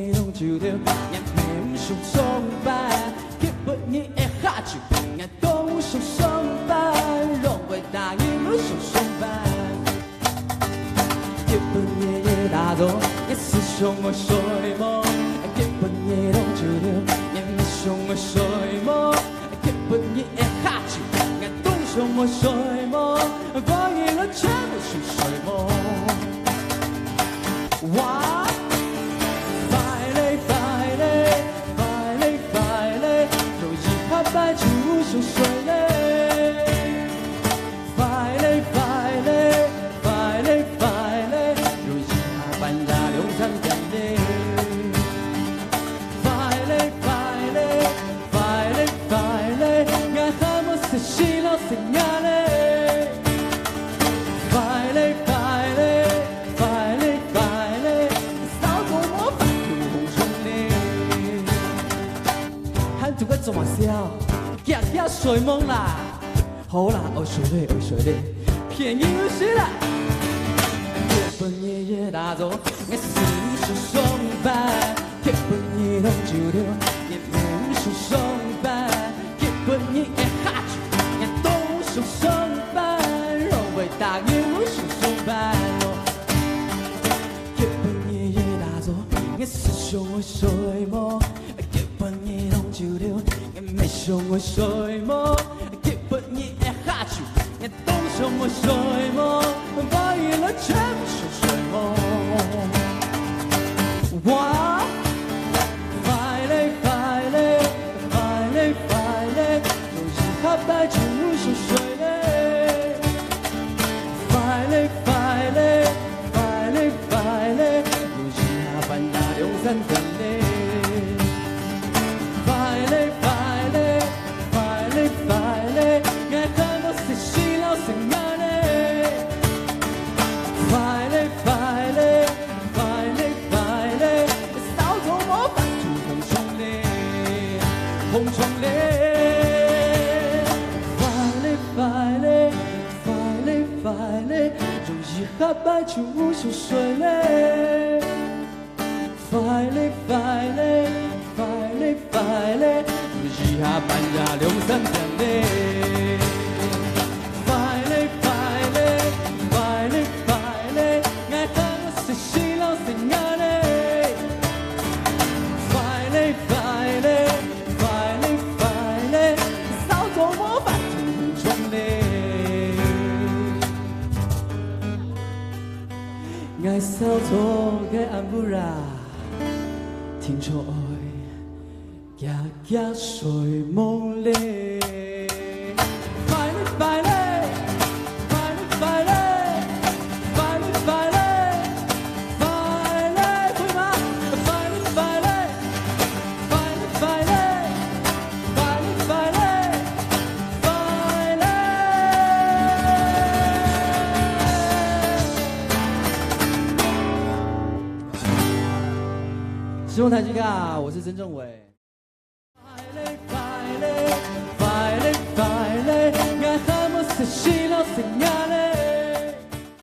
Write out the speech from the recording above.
你拢就着，俺偏想崇拜，基本你会下酒，俺都想崇拜，拢会答应我想崇拜。基本你也打动，俺思想我睡梦，基本你拢就着，俺没想我睡梦，基本你会下酒，俺都想我睡梦，反映了全部是睡梦。哇！快嘞快嘞快嘞快嘞，有一下白就想睡嘞。快嘞快嘞快嘞快嘞，有一下半夜两三点嘞。快嘞快嘞快嘞快嘞，俺还没死心了死呀嘞。快嘞快嘞快嘞快嘞，扫过我发就红冲嘞。喊住个做嘛笑，夹夹睡梦啦。好啦，哦睡嘞哦睡嘞，便宜有些啦。基本夜夜打坐，我思想崇拜，基本夜拢就着，也没想崇拜，基本夜会下酒，也都想崇拜，若为答应我想崇拜咯。基本夜夜打坐，我思想我睡梦，基本夜拢就着，也没想我睡梦，基本夜会下酒，也都想我睡梦，反映了全部是睡梦。哇！快嘞快嘞快嘞快嘞，有一下白就想睡嘞。快嘞快嘞快嘞快嘞，有一下半夜两三点嘞。快嘞快嘞快嘞快嘞，俺还没死心了死呀嘞。快嘞快嘞快嘞快嘞，扫过我发就红冲嘞红冲嘞。快嘞快嘞快嘞快嘞，有一下白就想睡嘞。快嘞快嘞快嘞快嘞，有一下半夜两三点嘞。快嘞快嘞快嘞快嘞，俺还没死心了死呀嘞。快嘞快嘞快嘞快嘞，扫过我发就红冲嘞。爱扫过个安布拉，听着爱夹夹睡梦嘞。快嘞快嘞快嘞快嘞快嘞快嘞快嘞，会吗？快嘞快嘞快嘞快嘞快嘞快嘞快嘞。使用台机卡，我是曾正伟。快嘞快嘞快嘞快嘞，俺还没死心了死呀